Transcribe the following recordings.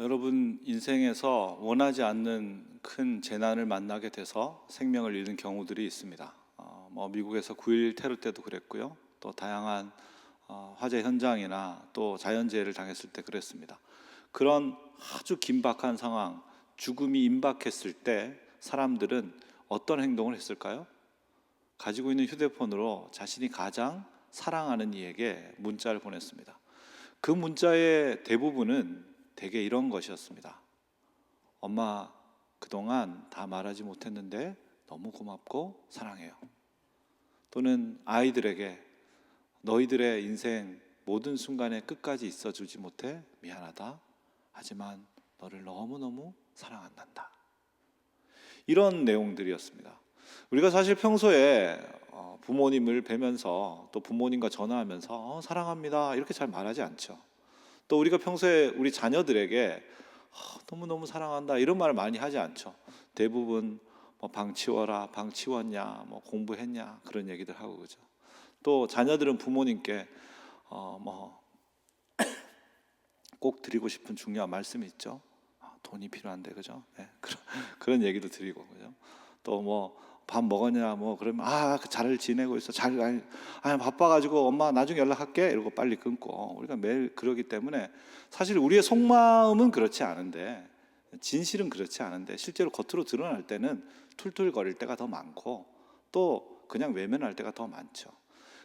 여러분 인생에서 원하지 않는 큰 재난을 만나게 돼서 생명을 잃는 경우들이 있습니다. 미국에서 9.11 테러 때도 그랬고요. 또 다양한 화재 현장이나 또 자연재해를 당했을 때 그랬습니다. 그런 아주 긴박한 상황, 죽음이 임박했을 때 사람들은 어떤 행동을 했을까요? 가지고 있는 휴대폰으로 자신이 가장 사랑하는 이에게 문자를 보냈습니다. 그 문자의 대부분은 대개 이런 것이었습니다. 엄마, 그동안 다 말하지 못했는데 너무 고맙고 사랑해요. 또는 아이들에게 너희들의 인생 모든 순간에 끝까지 있어주지 못해 미안하다. 하지만 너를 너무너무 사랑한단다. 이런 내용들이었습니다. 우리가 사실 평소에 부모님을 뵈면서 또 부모님과 전화하면서 사랑합니다 이렇게 잘 말하지 않죠. 또 우리가 평소에 우리 자녀들에게 너무너무 사랑한다 이런 말을 많이 하지 않죠. 대부분 방 치워라, 방 치웠냐, 공부했냐 그런 얘기들 하고 그죠. 또 자녀들은 부모님께 꼭 드리고 싶은 중요한 말씀이 있죠. 돈이 필요한데 그죠. 네, 그런 얘기도 드리고 그죠. 또 밥 먹었냐 그러면 잘 지내고 있어. 바빠가지고 엄마 나중에 연락할게 이러고 빨리 끊고 우리가 매일 그러기 때문에 사실 우리의 속마음은 그렇지 않은데 진실은 그렇지 않은데 실제로 겉으로 드러날 때는 툴툴거릴 때가 더 많고 또 그냥 외면할 때가 더 많죠.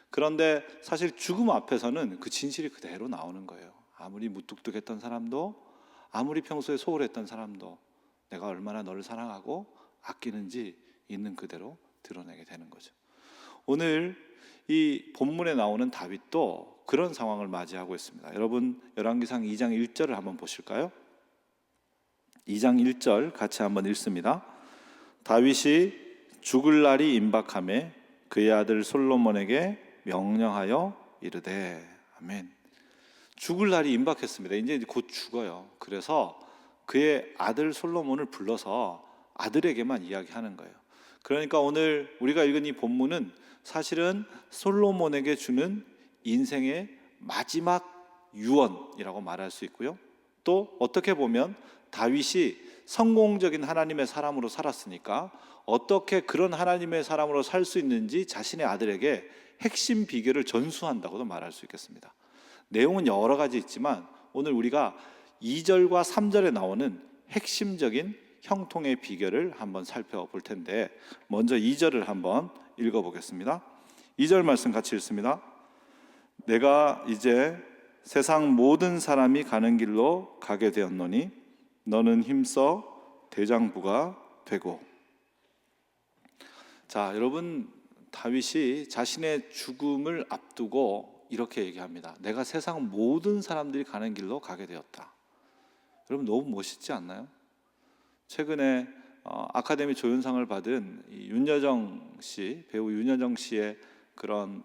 그런데 사실 죽음 앞에서는 그 진실이 그대로 나오는 거예요. 아무리 무뚝뚝했던 사람도 아무리 평소에 소홀했던 사람도 내가 얼마나 너를 사랑하고 아끼는지 있는 그대로 드러내게 되는 거죠. 오늘 이 본문에 나오는 다윗도 그런 상황을 맞이하고 있습니다. 여러분 열왕기상 2장 1절을 한번 보실까요? 2장 1절 같이 한번 읽습니다. 다윗이 죽을 날이 임박하매 그의 아들 솔로몬에게 명령하여 이르되. 아멘. 죽을 날이 임박했습니다. 이제 곧 죽어요. 그래서 그의 아들 솔로몬을 불러서 아들에게만 이야기하는 거예요. 그러니까 오늘 우리가 읽은 이 본문은 사실은 솔로몬에게 주는 인생의 마지막 유언이라고 말할 수 있고요. 또 어떻게 보면 다윗이 성공적인 하나님의 사람으로 살았으니까 어떻게 그런 하나님의 사람으로 살 수 있는지 자신의 아들에게 핵심 비결을 전수한다고도 말할 수 있겠습니다. 내용은 여러 가지 있지만 오늘 우리가 2절과 3절에 나오는 핵심적인 형통의 비결을 한번 살펴볼 텐데 먼저 2절을 한번 읽어보겠습니다. 2절 말씀 같이 읽습니다. 내가 이제 세상 모든 사람이 가는 길로 가게 되었노니 너는 힘써 대장부가 되고. 자, 여러분 다윗이 자신의 죽음을 앞두고 이렇게 얘기합니다. 내가 세상 모든 사람들이 가는 길로 가게 되었다. 여러분 너무 멋있지 않나요? 최근에 아카데미 조연상을 받은 윤여정 씨, 배우 윤여정 씨의 그런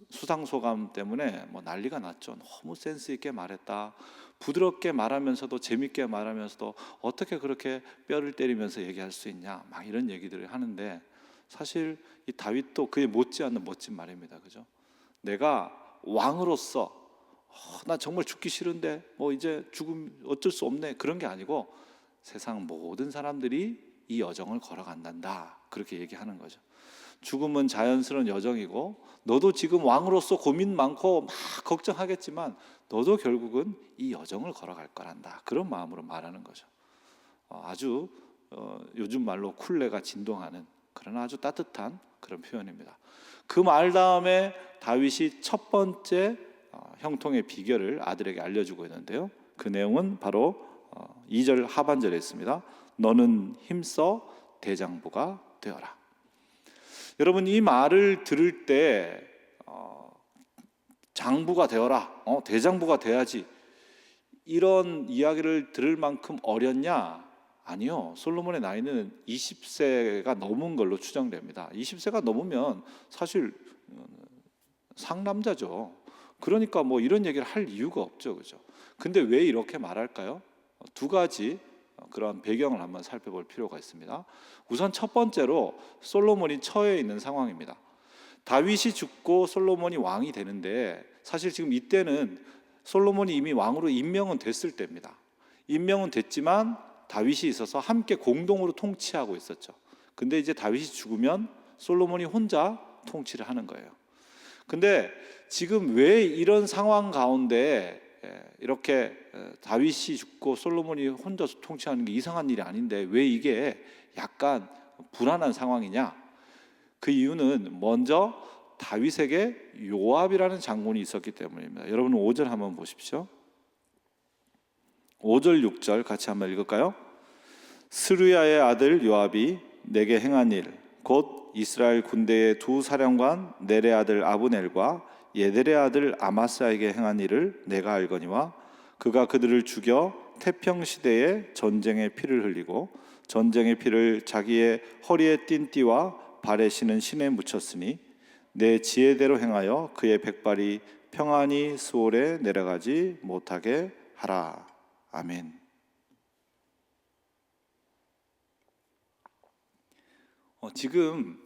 수상 소감 때문에 난리가 났죠. 너무 센스 있게 말했다. 부드럽게 말하면서도 재밌게 말하면서도 어떻게 그렇게 뼈를 때리면서 얘기할 수 있냐, 막 이런 얘기들을 하는데 사실 이 다윗도 그에 못지않는 멋진 말입니다. 그죠? 내가 왕으로서 나 정말 죽기 싫은데 이제 죽음 어쩔 수 없네 그런 게 아니고 세상 모든 사람들이 이 여정을 걸어간단다 그렇게 얘기하는 거죠. 죽음은 자연스러운 여정이고 너도 지금 왕으로서 고민 많고 막 걱정하겠지만 너도 결국은 이 여정을 걸어갈 거란다 그런 마음으로 말하는 거죠. 아주 요즘 말로 쿨레가 진동하는 그런 아주 따뜻한 그런 표현입니다. 그 말 다음에 다윗이 첫 번째 형통의 비결을 아들에게 알려주고 있는데요. 그 내용은 바로 2절 하반절에 있습니다. 너는 힘써 대장부가 되어라. 여러분 이 말을 들을 때 장부가 되어라, 대장부가 돼야지 이런 이야기를 들을 만큼 어렸냐? 아니요. 솔로몬의 나이는 20세가 넘은 걸로 추정됩니다. 20세가 넘으면 사실 상남자죠. 그러니까 이런 얘기를 할 이유가 없죠. 그죠? 근데 왜 이렇게 말할까요? 두 가지 그런 배경을 한번 살펴볼 필요가 있습니다. 우선 첫 번째로 솔로몬이 처해 있는 상황입니다. 다윗이 죽고 솔로몬이 왕이 되는데 사실 지금 이때는 솔로몬이 이미 왕으로 임명은 됐을 때입니다. 임명은 됐지만 다윗이 있어서 함께 공동으로 통치하고 있었죠. 근데 이제 다윗이 죽으면 솔로몬이 혼자 통치를 하는 거예요. 근데 지금 왜 이런 상황 가운데 이렇게 다윗이 죽고 솔로몬이 혼자 통치하는 게 이상한 일이 아닌데 왜 이게 약간 불안한 상황이냐? 그 이유는 먼저 다윗에게 요압이라는 장군이 있었기 때문입니다. 여러분 5절 한번 보십시오. 5절 6절 같이 한번 읽을까요? 스루야의 아들 요압이 내게 행한 일 곧 이스라엘 군대의 두 사령관 넬의 아들 아브넬과 예델의 아들 아마스야에게 행한 일을 내가 알거니와 그가 그들을 죽여 태평 시대에 전쟁의 피를 흘리고 전쟁의 피를 자기의 허리에 띤 띠와 발에 신은 신에 묻혔으니 내 지혜대로 행하여 그의 백발이 평안히 수월에 내려가지 못하게 하라. 아멘. 지금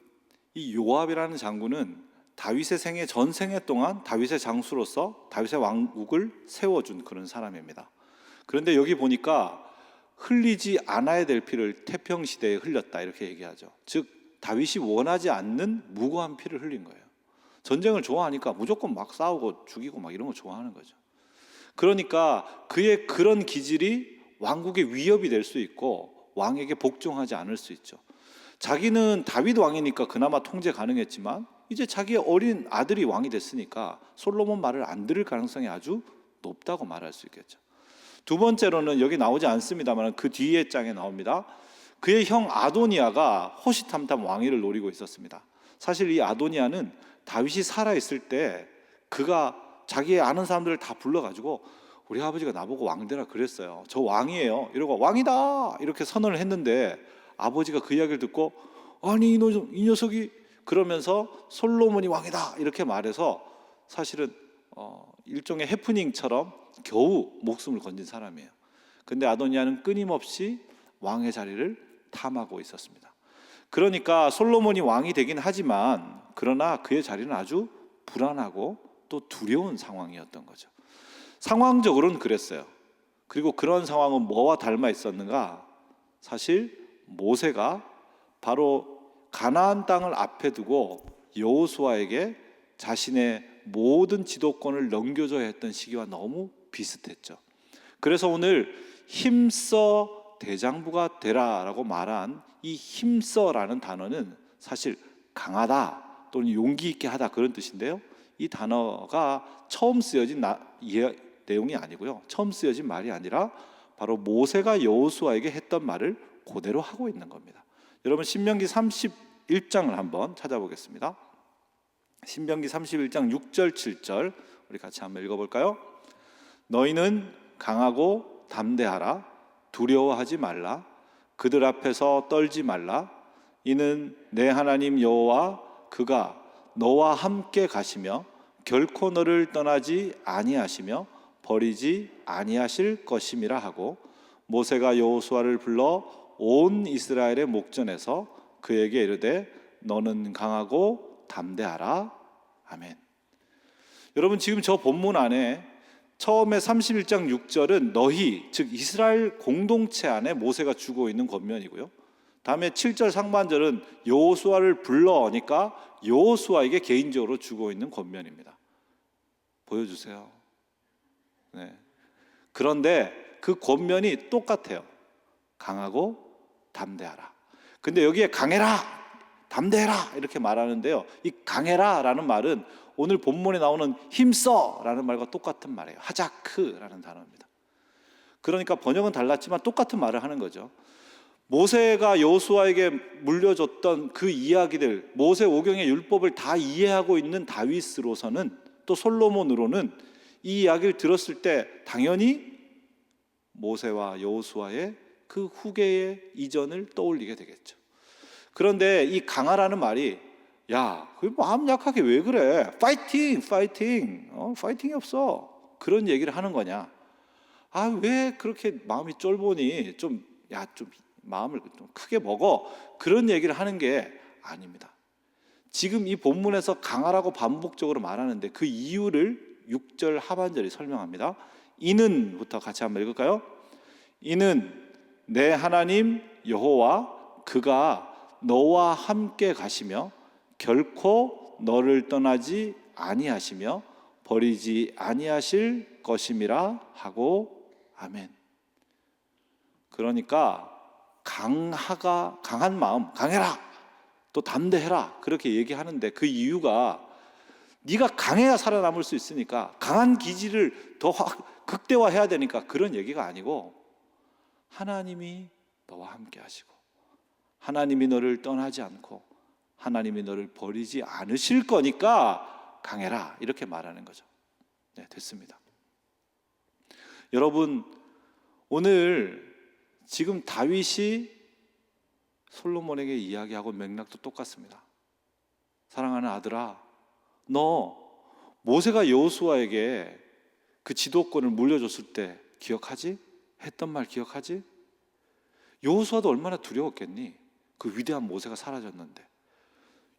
이 요압이라는 장군은 다윗의 생애 전생애 동안 다윗의 장수로서 다윗의 왕국을 세워준 그런 사람입니다. 그런데 여기 보니까 흘리지 않아야 될 피를 태평 시대에 흘렸다 이렇게 얘기하죠. 즉 다윗이 원하지 않는 무고한 피를 흘린 거예요. 전쟁을 좋아하니까 무조건 막 싸우고 죽이고 막 이런 거 좋아하는 거죠. 그러니까 그의 그런 기질이 왕국의 위협이 될 수 있고 왕에게 복종하지 않을 수 있죠. 자기는 다윗 왕이니까 그나마 통제 가능했지만 이제 자기의 어린 아들이 왕이 됐으니까 솔로몬 말을 안 들을 가능성이 아주 높다고 말할 수 있겠죠. 두 번째로는 여기 나오지 않습니다만 그 뒤에 장에 나옵니다. 그의 형 아도니아가 호시탐탐 왕위를 노리고 있었습니다. 사실 이 아도니아는 다윗이 살아있을 때 그가 자기의 아는 사람들을 다 불러가지고 우리 아버지가 나보고 왕되라 그랬어요. 저 왕이에요. 이러고 왕이다 이렇게 선언을 했는데 아버지가 그 이야기를 듣고 아니 이 녀석이 그러면서 솔로몬이 왕이다 이렇게 말해서 사실은 일종의 해프닝처럼 겨우 목숨을 건진 사람이에요. 근데 아도니아는 끊임없이 왕의 자리를 탐하고 있었습니다. 그러니까 솔로몬이 왕이 되긴 하지만 그러나 그의 자리는 아주 불안하고 또 두려운 상황이었던 거죠. 상황적으로는 그랬어요. 그리고 그런 상황은 뭐와 닮아 있었는가? 사실 모세가 바로 가나안 땅을 앞에 두고 여호수아에게 자신의 모든 지도권을 넘겨줘야 했던 시기와 너무 비슷했죠. 그래서 오늘 힘써 대장부가 되라라고 말한 이 힘써라는 단어는 사실 강하다 또는 용기 있게 하다 그런 뜻인데요. 이 단어가 처음 쓰여진 내용이 아니고요. 처음 쓰여진 말이 아니라 바로 모세가 여호수아에게 했던 말을 그대로 하고 있는 겁니다. 여러분 신명기 31장을 한번 찾아보겠습니다. 신명기 31장 6절 7절 우리 같이 한번 읽어볼까요? 너희는 강하고 담대하라. 두려워하지 말라. 그들 앞에서 떨지 말라. 이는 내 하나님 여호와 그가 너와 함께 가시며 결코 너를 떠나지 아니하시며 버리지 아니하실 것임이라 하고 모세가 여호수아를 불러 온 이스라엘의 목전에서 그에게 이르되 너는 강하고 담대하라. 아멘. 여러분 지금 저 본문 안에 처음에 31장 6절은 너희 즉 이스라엘 공동체 안에 모세가 주고 있는 권면이고요. 다음에 7절 상반절은 여호수아를 불러오니까 여호수아에게 개인적으로 주고 있는 권면입니다. 보여주세요. 네. 그런데 그 권면이 똑같아요. 강하고 담대하라. 근데 여기에 강해라, 담대해라 이렇게 말하는데요. 이 강해라라는 말은 오늘 본문에 나오는 힘써라는 말과 똑같은 말이에요. 하자크라는 단어입니다. 그러니까 번역은 달랐지만 똑같은 말을 하는 거죠. 모세가 여호수아에게 물려줬던 그 이야기들, 모세 오경의 율법을 다 이해하고 있는 다윗으로서는 또 솔로몬으로는 이 이야기를 들었을 때 당연히 모세와 여호수아의 그 후계의 이전을 떠올리게 되겠죠. 그런데 이 강하라는 말이 야, 그 마음 약하게 왜 그래? 파이팅이 없어. 그런 얘기를 하는 거냐? 아, 왜 그렇게 마음이 쫄보니? 좀 마음을 좀 크게 먹어. 그런 얘기를 하는 게 아닙니다. 지금 이 본문에서 강하라고 반복적으로 말하는데 그 이유를 6절 하반절이 설명합니다. 이는부터 같이 한번 읽을까요? 이는 내 하나님 여호와 그가 너와 함께 가시며 결코 너를 떠나지 아니하시며 버리지 아니하실 것임이라 하고 아멘. 그러니까 강한 마음, 강해라, 또 담대해라 그렇게 얘기하는데 그 이유가 네가 강해야 살아남을 수 있으니까 강한 기질을 더 극대화해야 되니까 그런 얘기가 아니고 하나님이 너와 함께 하시고 하나님이 너를 떠나지 않고 하나님이 너를 버리지 않으실 거니까 강해라 이렇게 말하는 거죠. 네, 됐습니다. 여러분, 오늘 지금 다윗이 솔로몬에게 이야기하고 맥락도 똑같습니다. 사랑하는 아들아, 너 모세가 여호수아에게 그 지도권을 물려줬을 때 기억하지? 했던 말 기억하지? 여호수아도 얼마나 두려웠겠니? 그 위대한 모세가 사라졌는데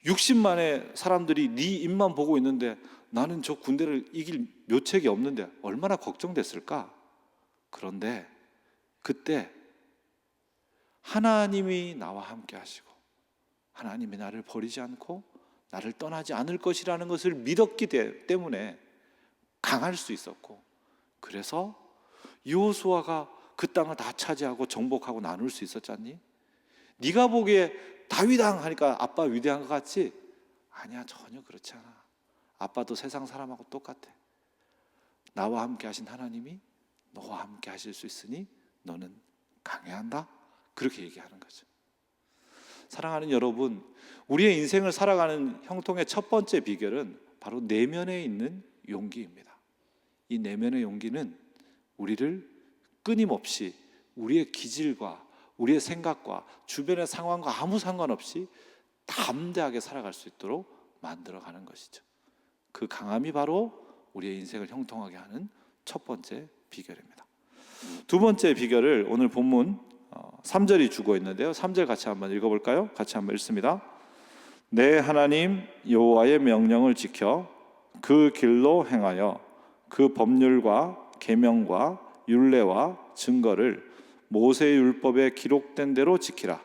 60만의 사람들이 네 입만 보고 있는데 나는 저 군대를 이길 묘책이 없는데 얼마나 걱정됐을까? 그런데 그때 하나님이 나와 함께 하시고 하나님이 나를 버리지 않고 나를 떠나지 않을 것이라는 것을 믿었기 때문에 강할 수 있었고, 그래서 여호수아가 그 땅을 다 차지하고 정복하고 나눌 수 있었잖니? 네가 보기에 다윗왕 하니까 아빠 위대한 것 같지? 아니야, 전혀 그렇지 않아. 아빠도 세상 사람하고 똑같아. 나와 함께 하신 하나님이 너와 함께 하실 수 있으니 너는 강해야 한다, 그렇게 얘기하는 거죠. 사랑하는 여러분, 우리의 인생을 살아가는 형통의 첫 번째 비결은 바로 내면에 있는 용기입니다. 이 내면의 용기는 우리를 끊임없이 우리의 기질과 우리의 생각과 주변의 상황과 아무 상관없이 담대하게 살아갈 수 있도록 만들어가는 것이죠. 그 강함이 바로 우리의 인생을 형통하게 하는 첫 번째 비결입니다. 두 번째 비결을 오늘 본문 3절이 주고 있는데요, 3절 같이 한번 읽어볼까요? 같이 한번 읽습니다. 내 하나님 여호와의 명령을 지켜 그 길로 행하여 그 법률과 계명과 율례와 증거를 모세의 율법에 기록된 대로 지키라.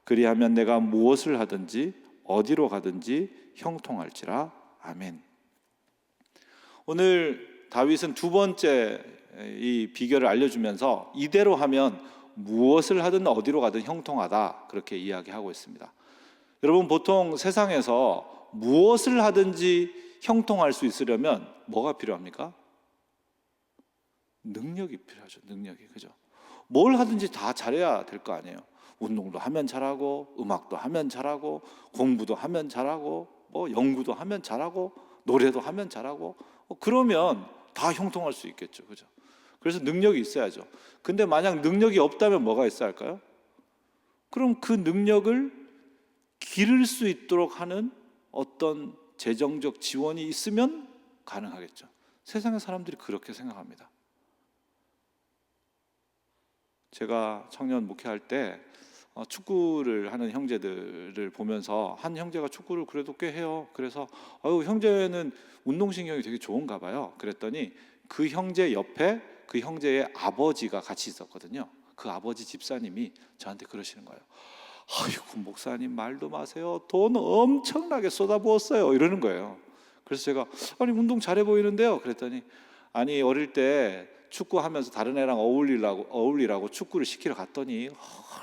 그리하면 내가 무엇을 하든지 어디로 가든지 형통할지라. 아멘. 오늘 다윗은 두 번째 이 비결을 알려주면서 이대로 하면 무엇을 하든 어디로 가든 형통하다, 그렇게 이야기하고 있습니다. 여러분, 보통 세상에서 무엇을 하든지 형통할 수 있으려면 뭐가 필요합니까? 능력이 필요하죠. 능력이, 그죠? 뭘 하든지 다 잘해야 될 거 아니에요. 운동도 하면 잘하고, 음악도 하면 잘하고, 공부도 하면 잘하고, 뭐 연구도 하면 잘하고, 노래도 하면 잘하고, 그러면 다 형통할 수 있겠죠, 그죠? 그래서 능력이 있어야죠. 근데 만약 능력이 없다면 뭐가 있어야 할까요? 그럼 그 능력을 기를 수 있도록 하는 어떤 재정적 지원이 있으면 가능하겠죠. 세상의 사람들이 그렇게 생각합니다. 제가 청년 목회할 때 축구를 하는 형제들을 보면서 한 형제가 축구를 그래도 꽤 해요. 그래서 형제는 운동신경이 되게 좋은가 봐요. 그랬더니 그 형제 옆에 그 형제의 아버지가 같이 있었거든요. 그 아버지 집사님이 저한테 그러시는 거예요. 아이고, 목사님 말도 마세요. 돈 엄청나게 쏟아부었어요, 이러는 거예요. 그래서 제가 아니, 운동 잘해 보이는데요, 그랬더니 아니, 어릴 때 축구하면서 다른 애랑 어울리라고 축구를 시키러 갔더니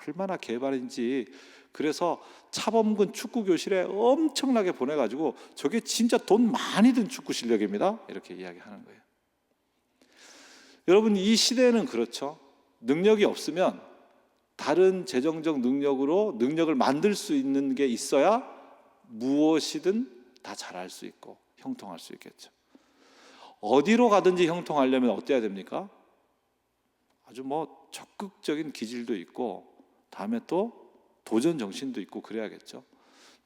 얼마나 개발인지, 그래서 차범근 축구 교실에 엄청나게 보내가지고 저게 진짜 돈 많이 든 축구 실력입니다, 이렇게 이야기하는 거예요. 여러분, 이 시대는 그렇죠. 능력이 없으면 다른 재정적 능력으로 능력을 만들 수 있는 게 있어야 무엇이든 다 잘할 수 있고 형통할 수 있겠죠. 어디로 가든지 형통하려면 어때야 됩니까? 아주 적극적인 기질도 있고, 다음에 또 도전 정신도 있고 그래야겠죠.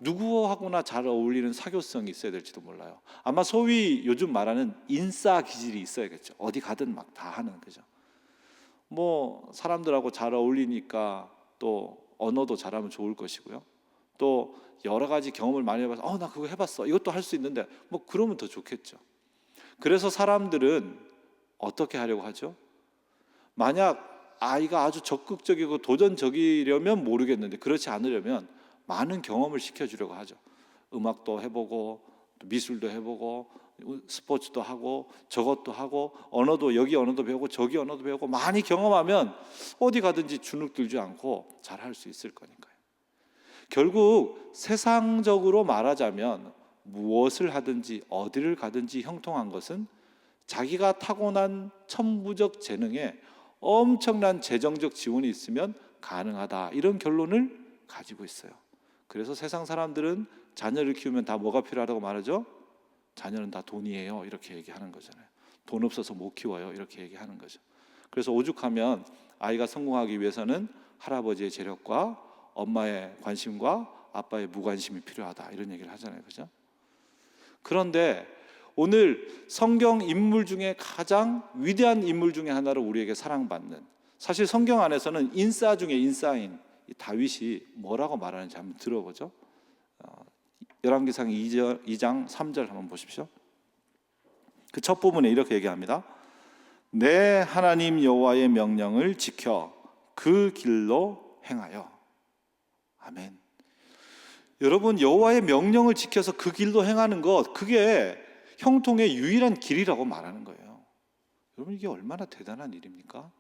누구하고나 잘 어울리는 사교성이 있어야 될지도 몰라요. 아마 소위 요즘 말하는 인싸 기질이 있어야겠죠. 어디 가든 막 다 하는, 그죠? 사람들하고 잘 어울리니까 또 언어도 잘하면 좋을 것이고요. 또 여러 가지 경험을 많이 해봐서 나 그거 해봤어, 이것도 할 수 있는데 그러면 더 좋겠죠. 그래서 사람들은 어떻게 하려고 하죠? 만약 아이가 아주 적극적이고 도전적이려면 모르겠는데, 그렇지 않으려면 많은 경험을 시켜주려고 하죠. 음악도 해보고 미술도 해보고 스포츠도 하고 저것도 하고 언어도, 여기 언어도 배우고 저기 언어도 배우고 많이 경험하면 어디 가든지 주눅 들지 않고 잘할 수 있을 거니까요. 결국 세상적으로 말하자면 무엇을 하든지 어디를 가든지 형통한 것은 자기가 타고난 천부적 재능에 엄청난 재정적 지원이 있으면 가능하다, 이런 결론을 가지고 있어요. 그래서 세상 사람들은 자녀를 키우면 다 뭐가 필요하다고 말하죠? 자녀는 다 돈이에요, 이렇게 얘기하는 거잖아요. 돈 없어서 못 키워요, 이렇게 얘기하는 거죠. 그래서 오죽하면 아이가 성공하기 위해서는 할아버지의 재력과 엄마의 관심과 아빠의 무관심이 필요하다, 이런 얘기를 하잖아요, 그죠? 그런데 오늘 성경 인물 중에 가장 위대한 인물 중에 하나로 우리에게 사랑받는, 사실 성경 안에서는 인싸 중에 인싸인 이 다윗이 뭐라고 말하는지 한번 들어보죠. 열왕기상 2장 3절 한번 보십시오. 그 첫 부분에 이렇게 얘기합니다. 내 하나님 여호와의 명령을 지켜 그 길로 행하여. 아멘. 여러분, 여호와의 명령을 지켜서 그 길로 행하는 것, 그게 형통의 유일한 길이라고 말하는 거예요. 여러분, 이게 얼마나 대단한 일입니까?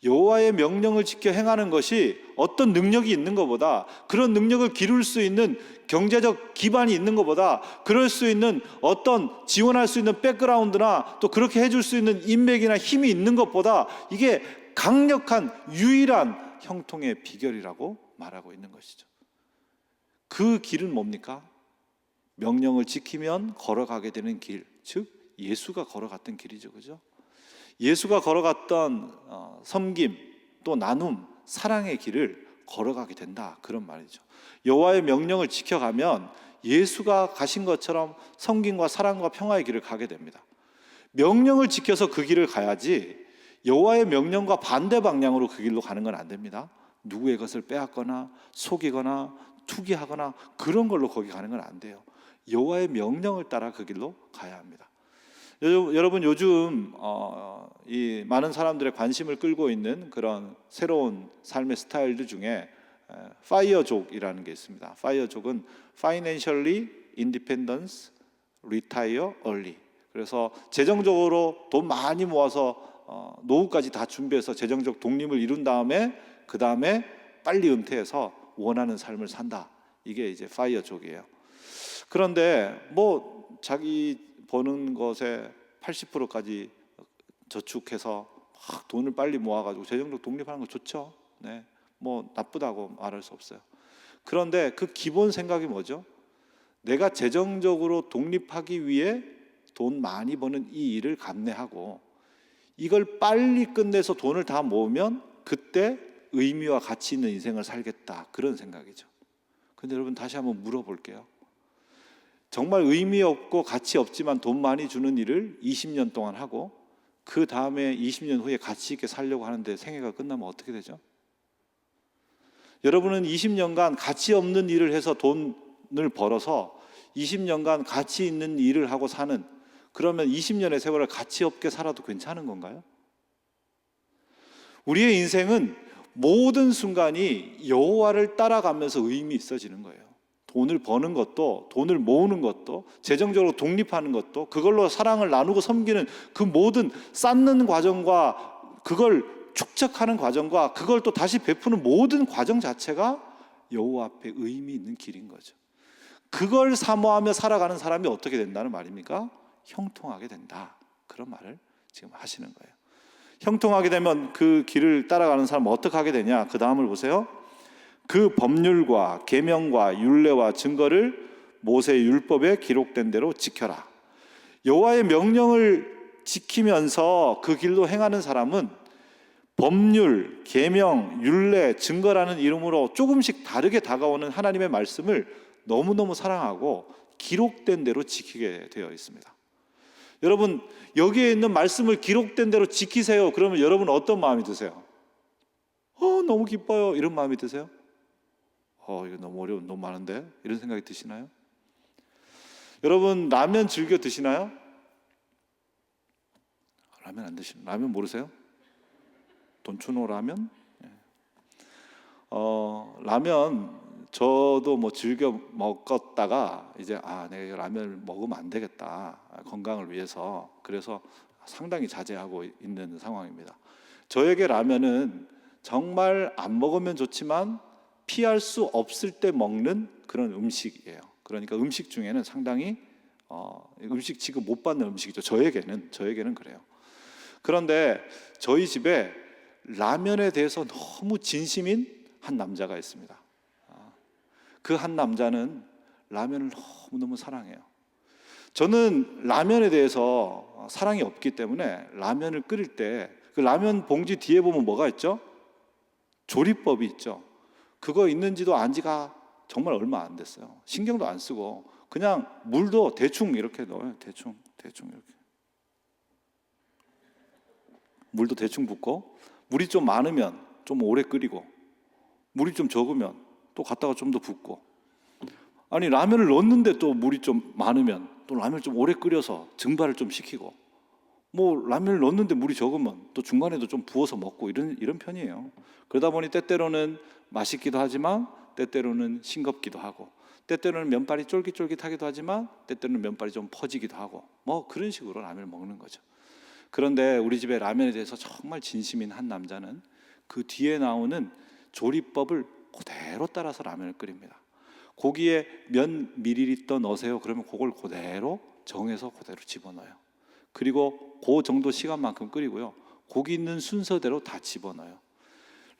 여호와의 명령을 지켜 행하는 것이 어떤 능력이 있는 것보다, 그런 능력을 기를 수 있는 경제적 기반이 있는 것보다, 그럴 수 있는 어떤 지원할 수 있는 백그라운드나 또 그렇게 해줄 수 있는 인맥이나 힘이 있는 것보다, 이게 강력한 유일한 형통의 비결이라고 말하고 있는 것이죠. 그 길은 뭡니까? 명령을 지키면 걸어가게 되는 길, 즉 예수가 걸어갔던 길이죠, 그죠? 예수가 걸어갔던 섬김, 또 나눔, 사랑의 길을 걸어가게 된다, 그런 말이죠. 여호와의 명령을 지켜가면 예수가 가신 것처럼 섬김과 사랑과 평화의 길을 가게 됩니다. 명령을 지켜서 그 길을 가야지 여호와의 명령과 반대 방향으로 그 길로 가는 건 안 됩니다. 누구의 것을 빼앗거나 속이거나 투기하거나 그런 걸로 거기 가는 건 안 돼요. 여호와의 명령을 따라 그 길로 가야 합니다. 여러분, 요즘 이 많은 사람들의 관심을 끌고 있는 그런 새로운 삶의 스타일들 중에 파이어족이라는 게 있습니다. 파이어족은 Financially Independence, Retire Early. 그래서 재정적으로 돈 많이 모아서 노후까지 다 준비해서 재정적 독립을 이룬 다음에 그 다음에 빨리 은퇴해서 원하는 삶을 산다. 이게 이제 파이어족이에요. 그런데 뭐 자기 버는 것에 80%까지 저축해서 막 돈을 빨리 모아가지고 재정적 독립하는 거 좋죠. 네, 뭐 나쁘다고 말할 수 없어요. 그런데 그 기본 생각이 뭐죠? 내가 재정적으로 독립하기 위해 돈 많이 버는 이 일을 감내하고 이걸 빨리 끝내서 돈을 다 모으면 그때 의미와 가치 있는 인생을 살겠다, 그런 생각이죠. 근데 여러분, 다시 한번 물어볼게요. 정말 의미 없고 가치 없지만 돈 많이 주는 일을 20년 동안 하고 그 다음에 20년 후에 가치 있게 살려고 하는데 생애가 끝나면 어떻게 되죠? 여러분은 20년간 가치 없는 일을 해서 돈을 벌어서 20년간 가치 있는 일을 하고 사는, 그러면 20년의 세월을 가치 없게 살아도 괜찮은 건가요? 우리의 인생은 모든 순간이 여호와를 따라가면서 의미 있어지는 거예요. 돈을 버는 것도, 돈을 모으는 것도, 재정적으로 독립하는 것도, 그걸로 사랑을 나누고 섬기는 그 모든 쌓는 과정과 그걸 축적하는 과정과 그걸 또 다시 베푸는 모든 과정 자체가 여호와 앞에 의미 있는 길인 거죠. 그걸 사모하며 살아가는 사람이 어떻게 된다는 말입니까? 형통하게 된다, 그런 말을 지금 하시는 거예요. 형통하게 되면 그 길을 따라가는 사람은 어떻게 하게 되냐? 그 다음을 보세요. 그 법률과 계명과 율례와 증거를 모세의 율법에 기록된 대로 지켜라. 여호와의 명령을 지키면서 그 길로 행하는 사람은 법률, 계명, 율례, 증거라는 이름으로 조금씩 다르게 다가오는 하나님의 말씀을 너무너무 사랑하고 기록된 대로 지키게 되어 있습니다. 여러분, 여기에 있는 말씀을 기록된 대로 지키세요. 그러면 여러분 어떤 마음이 드세요? 너무 기뻐요, 이런 마음이 드세요? 이거 너무 어려운, 너무 많은데, 이런 생각이 드시나요? 여러분, 라면 즐겨 드시나요? 라면 안 드시나요? 라면 모르세요? 돈추노 라면? 라면 저도 뭐 즐겨 먹었다가 이제 내가 라면을 먹으면 안 되겠다, 건강을 위해서. 그래서 상당히 자제하고 있는 상황입니다. 저에게 라면은 정말 안 먹으면 좋지만 피할 수 없을 때 먹는 그런 음식이에요. 그러니까 음식 중에는 상당히 음식 취급 못 받는 음식이죠. 저에게는 그래요. 그런데 저희 집에 라면에 대해서 너무 진심인 한 남자가 있습니다. 그 한 남자는 라면을 너무너무 사랑해요. 저는 라면에 대해서 사랑이 없기 때문에 라면을 끓일 때 그 라면 봉지 뒤에 보면 뭐가 있죠? 조리법이 있죠. 그거 있는지도 안 지가 정말 얼마 안 됐어요. 신경도 안 쓰고 그냥 물도 대충 이렇게 넣어요. 대충 이렇게. 물도 대충 붓고, 물이 좀 많으면 좀 오래 끓이고, 물이 좀 적으면 또 갖다가 좀 더 붓고. 아니, 라면을 넣었는데 또 물이 좀 많으면 또 라면을 좀 오래 끓여서 증발을 좀 시키고, 뭐 라면을 넣었는데 물이 적으면 또 중간에도 좀 부어서 먹고, 이런 편이에요. 그러다 보니 때때로는 맛있기도 하지만 때때로는 싱겁기도 하고, 때때로는 면발이 쫄깃쫄깃하기도 하지만 때때로는 면발이 좀 퍼지기도 하고, 뭐 그런 식으로 라면을 먹는 거죠. 그런데 우리 집에 라면에 대해서 정말 진심인 한 남자는 그 뒤에 나오는 조리법을 그대로 따라서 라면을 끓입니다. 고기에 몇 밀리리터 넣으세요. 그러면 그걸 그대로 정해서 그대로 집어넣어요. 그리고 그 정도 시간만큼 끓이고요. 고기 있는 순서대로 다 집어넣어요.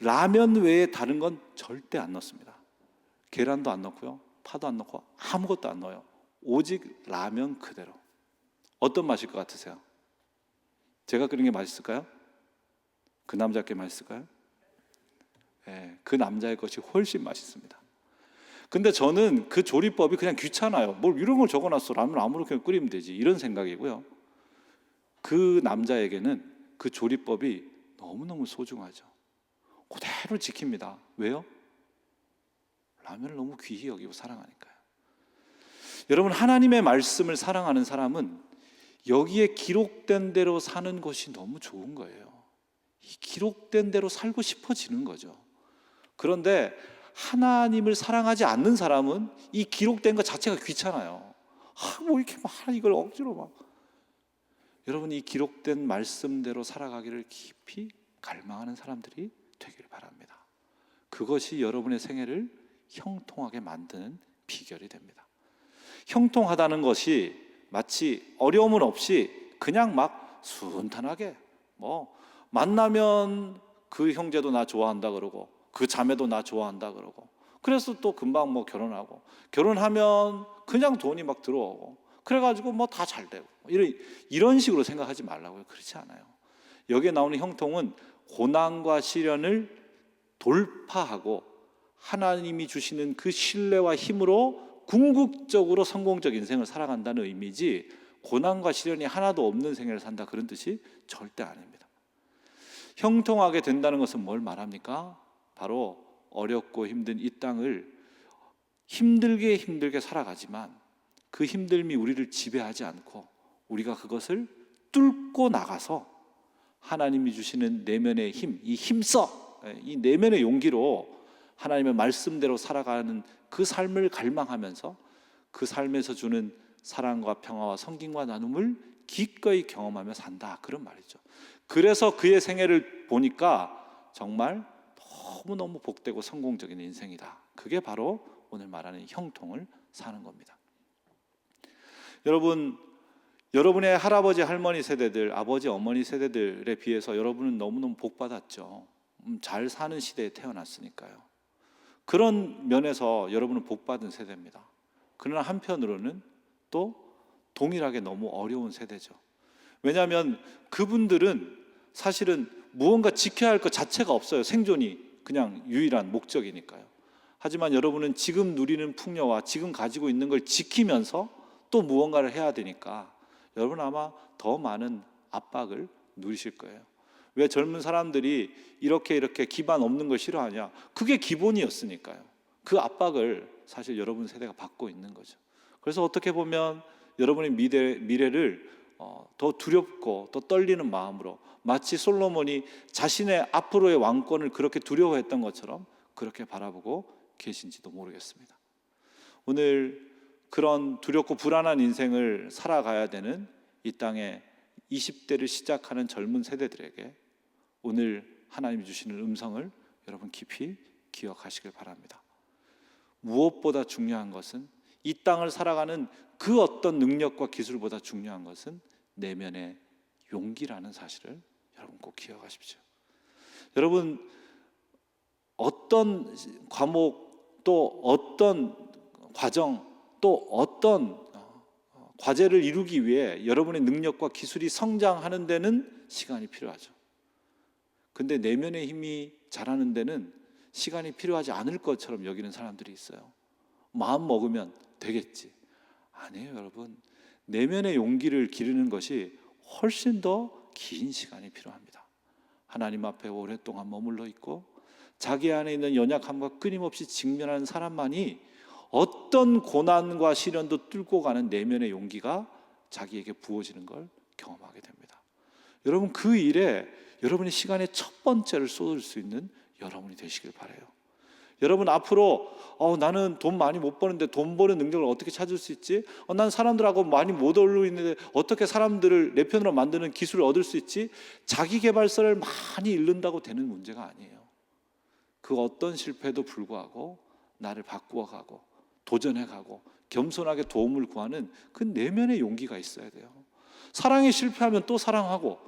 라면 외에 다른 건 절대 안 넣습니다. 계란도 안 넣고요. 파도 안 넣고 아무것도 안 넣어요. 오직 라면 그대로. 어떤 맛일 것 같으세요? 제가 끓인 게 맛있을까요? 그 남자께 맛있을까요? 네, 그 남자의 것이 훨씬 맛있습니다. 근데 저는 그 조리법이 그냥 귀찮아요. 뭘 이런 걸 적어놨어. 라면 아무렇게나 끓이면 되지. 이런 생각이고요. 그 남자에게는 그 조리법이 너무너무 소중하죠. 그대로 지킵니다. 왜요? 라면을 너무 귀히 여기고 사랑하니까요. 여러분, 하나님의 말씀을 사랑하는 사람은 여기에 기록된 대로 사는 것이 너무 좋은 거예요. 이 기록된 대로 살고 싶어지는 거죠. 그런데 하나님을 사랑하지 않는 사람은 이 기록된 것 자체가 귀찮아요. 뭐 이렇게 막 이걸 억지로 막. 여러분, 이 기록된 말씀대로 살아가기를 깊이 갈망하는 사람들이 되기를 바랍니다. 그것이 여러분의 생애를 형통하게 만드는 비결이 됩니다. 형통하다는 것이 마치 어려움은 없이 그냥 막 순탄하게, 뭐 만나면 그 형제도 나 좋아한다 그러고 그 자매도 나 좋아한다 그러고, 그래서 또 금방 뭐 결혼하고, 결혼하면 그냥 돈이 막 들어오고, 그래가지고 뭐 다 잘 되고, 이런 식으로 생각하지 말라고요. 그렇지 않아요. 여기에 나오는 형통은 고난과 시련을 돌파하고 하나님이 주시는 그 신뢰와 힘으로 궁극적으로 성공적 인생을 살아간다는 의미지, 고난과 시련이 하나도 없는 생애를 산다 그런 뜻이 절대 아닙니다. 형통하게 된다는 것은 뭘 말합니까? 바로 어렵고 힘든 이 땅을 힘들게 살아가지만 그 힘듦이 우리를 지배하지 않고 우리가 그것을 뚫고 나가서 하나님이 주시는 내면의 힘, 이 내면의 용기로 하나님의 말씀대로 살아가는 그 삶을 갈망하면서 그 삶에서 주는 사랑과 평화와 섬김과 나눔을 기꺼이 경험하며 산다, 그런 말이죠. 그래서 그의 생애를 보니까 정말 너무너무 복되고 성공적인 인생이다. 그게 바로 오늘 말하는 형통을 사는 겁니다. 여러분, 여러분의 할아버지 할머니 세대들, 아버지 어머니 세대들에 비해서 여러분은 너무너무 복받았죠. 잘 사는 시대에 태어났으니까요. 그런 면에서 여러분은 복받은 세대입니다. 그러나 한편으로는 또 동일하게 너무 어려운 세대죠. 왜냐하면 그분들은 사실은 무언가 지켜야 할 것 자체가 없어요. 생존이 그냥 유일한 목적이니까요. 하지만 여러분은 지금 누리는 풍요와 지금 가지고 있는 걸 지키면서 또 무언가를 해야 되니까 여러분 아마 더 많은 압박을 누리실 거예요. 왜 젊은 사람들이 이렇게 기반 없는 걸 싫어하냐? 그게 기본이었으니까요. 그 압박을 사실 여러분 세대가 받고 있는 거죠. 그래서 어떻게 보면 여러분의 미래를 더 두렵고 또 떨리는 마음으로 마치 솔로몬이 자신의 앞으로의 왕권을 그렇게 두려워했던 것처럼 그렇게 바라보고 계신지도 모르겠습니다. 오늘 그런 두렵고 불안한 인생을 살아가야 되는 이 땅에 20대를 시작하는 젊은 세대들에게 오늘 하나님이 주시는 음성을 여러분 깊이 기억하시길 바랍니다. 무엇보다 중요한 것은, 이 땅을 살아가는 그 어떤 능력과 기술보다 중요한 것은 내면의 용기라는 사실을 여러분 꼭 기억하십시오. 여러분, 어떤 과목, 또 어떤 과정, 또 어떤 과제를 이루기 위해 여러분의 능력과 기술이 성장하는 데는 시간이 필요하죠. 근데 내면의 힘이 자라는 데는 시간이 필요하지 않을 것처럼 여기는 사람들이 있어요. 마음 먹으면 되겠지. 아니에요, 여러분. 내면의 용기를 기르는 것이 훨씬 더 긴 시간이 필요합니다. 하나님 앞에 오랫동안 머물러 있고 자기 안에 있는 연약함과 끊임없이 직면하는 사람만이 어떤 고난과 시련도 뚫고 가는 내면의 용기가 자기에게 부어지는 걸 경험하게 됩니다. 여러분, 그 일에 여러분이 시간의 첫 번째를 쏟을 수 있는 여러분이 되시길 바라요. 여러분, 앞으로 나는 돈 많이 못 버는데 돈 버는 능력을 어떻게 찾을 수 있지? 난 사람들하고 많이 못 어울리고 있는데 어떻게 사람들을 내 편으로 만드는 기술을 얻을 수 있지? 자기계발서를 많이 읽는다고 되는 문제가 아니에요. 그 어떤 실패에도 불구하고 나를 바꾸어가고 도전해가고 겸손하게 도움을 구하는 그 내면의 용기가 있어야 돼요. 사랑에 실패하면 또 사랑하고,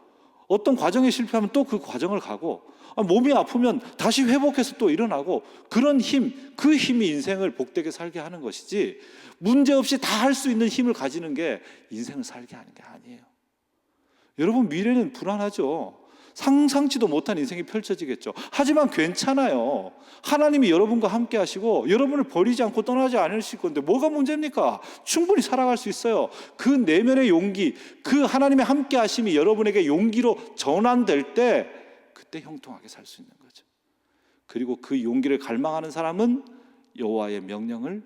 어떤 과정에 실패하면 또 그 과정을 가고, 몸이 아프면 다시 회복해서 또 일어나고, 그런 힘, 그 힘이 인생을 복되게 살게 하는 것이지, 문제없이 다 할 수 있는 힘을 가지는 게 인생을 살게 하는 게 아니에요. 여러분, 미래는 불안하죠. 상상치도 못한 인생이 펼쳐지겠죠. 하지만 괜찮아요. 하나님이 여러분과 함께 하시고 여러분을 버리지 않고 떠나지 않으실 건데 뭐가 문제입니까? 충분히 살아갈 수 있어요. 그 내면의 용기, 그 하나님의 함께 하심이 여러분에게 용기로 전환될 때 그때 형통하게 살 수 있는 거죠. 그리고 그 용기를 갈망하는 사람은 여호와의 명령을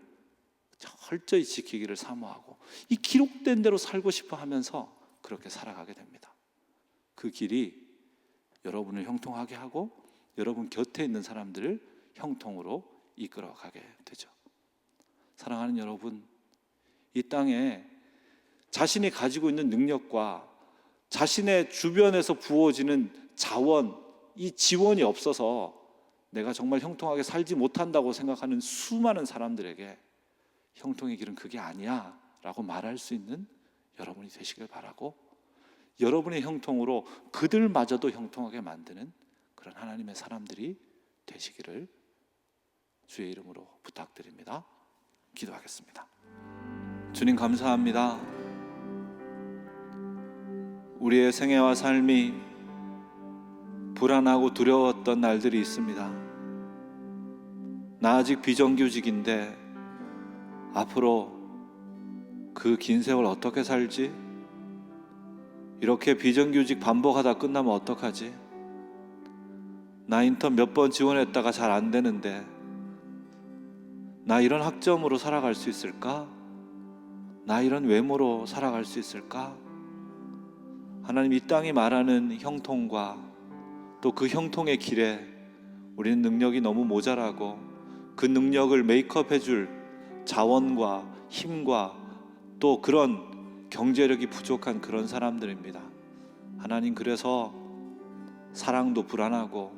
철저히 지키기를 사모하고 이 기록된 대로 살고 싶어 하면서 그렇게 살아가게 됩니다. 그 길이 여러분을 형통하게 하고 여러분 곁에 있는 사람들을 형통으로 이끌어가게 되죠. 사랑하는 여러분, 이 땅에 자신이 가지고 있는 능력과 자신의 주변에서 부어지는 자원, 이 지원이 없어서 내가 정말 형통하게 살지 못한다고 생각하는 수많은 사람들에게 형통의 길은 그게 아니야 라고 말할 수 있는 여러분이 되시길 바라고, 여러분의 형통으로 그들마저도 형통하게 만드는 그런 하나님의 사람들이 되시기를 주의 이름으로 부탁드립니다. 기도하겠습니다. 주님, 감사합니다. 우리의 생애와 삶이 불안하고 두려웠던 날들이 있습니다. 나 아직 비정규직인데 앞으로 그 긴 세월 어떻게 살지? 이렇게 비정규직 반복하다 끝나면 어떡하지? 나 인턴 몇 번 지원했다가 잘 안 되는데 나 이런 학점으로 살아갈 수 있을까? 나 이런 외모로 살아갈 수 있을까? 하나님, 이 땅이 말하는 형통과 또 그 형통의 길에 우리는 능력이 너무 모자라고 그 능력을 메이크업해 줄 자원과 힘과 또 그런 경제력이 부족한 그런 사람들입니다. 하나님, 그래서 사랑도 불안하고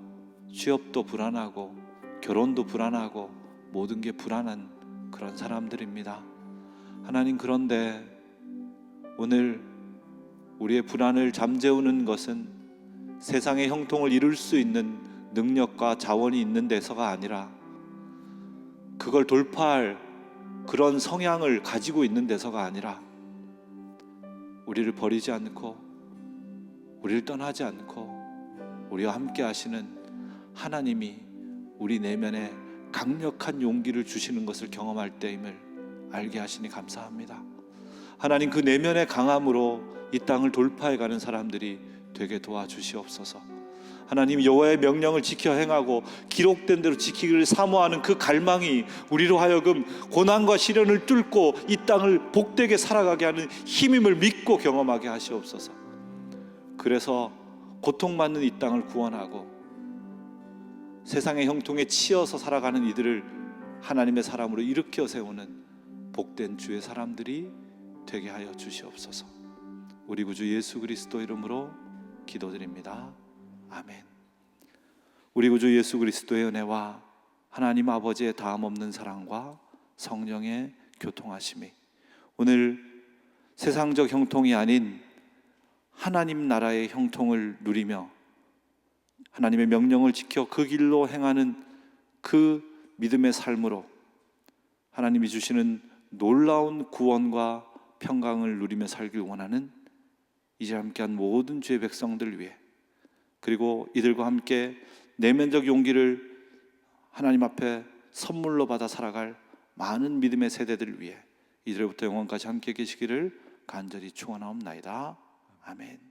취업도 불안하고 결혼도 불안하고 모든 게 불안한 그런 사람들입니다. 하나님, 그런데 오늘 우리의 불안을 잠재우는 것은 세상의 형통을 이룰 수 있는 능력과 자원이 있는 데서가 아니라 그걸 돌파할 그런 성향을 가지고 있는 데서가 아니라 우리를 버리지 않고 우리를 떠나지 않고 우리와 함께 하시는 하나님이 우리 내면에 강력한 용기를 주시는 것을 경험할 때임을 알게 하시니 감사합니다. 하나님, 그 내면의 강함으로 이 땅을 돌파해가는 사람들이 되게 도와주시옵소서. 하나님 여호와의 명령을 지켜 행하고 기록된 대로 지키기를 사모하는 그 갈망이 우리로 하여금 고난과 시련을 뚫고 이 땅을 복되게 살아가게 하는 힘임을 믿고 경험하게 하시옵소서. 그래서 고통받는 이 땅을 구원하고 세상의 형통에 치여서 살아가는 이들을 하나님의 사람으로 일으켜 세우는 복된 주의 사람들이 되게 하여 주시옵소서. 우리 구주 예수 그리스도 이름으로 기도드립니다. 아멘. 우리 구주 예수 그리스도의 은혜와 하나님 아버지의 다함없는 사랑과 성령의 교통하심이 오늘 세상적 형통이 아닌 하나님 나라의 형통을 누리며 하나님의 명령을 지켜 그 길로 행하는 그 믿음의 삶으로 하나님이 주시는 놀라운 구원과 평강을 누리며 살길 원하는 이제 함께한 모든 주의 백성들 위해, 그리고 이들과 함께 내면적 용기를 하나님 앞에 선물로 받아 살아갈 많은 믿음의 세대들 위해 이들부터 영원까지 함께 계시기를 간절히 축원하옵나이다. 아멘.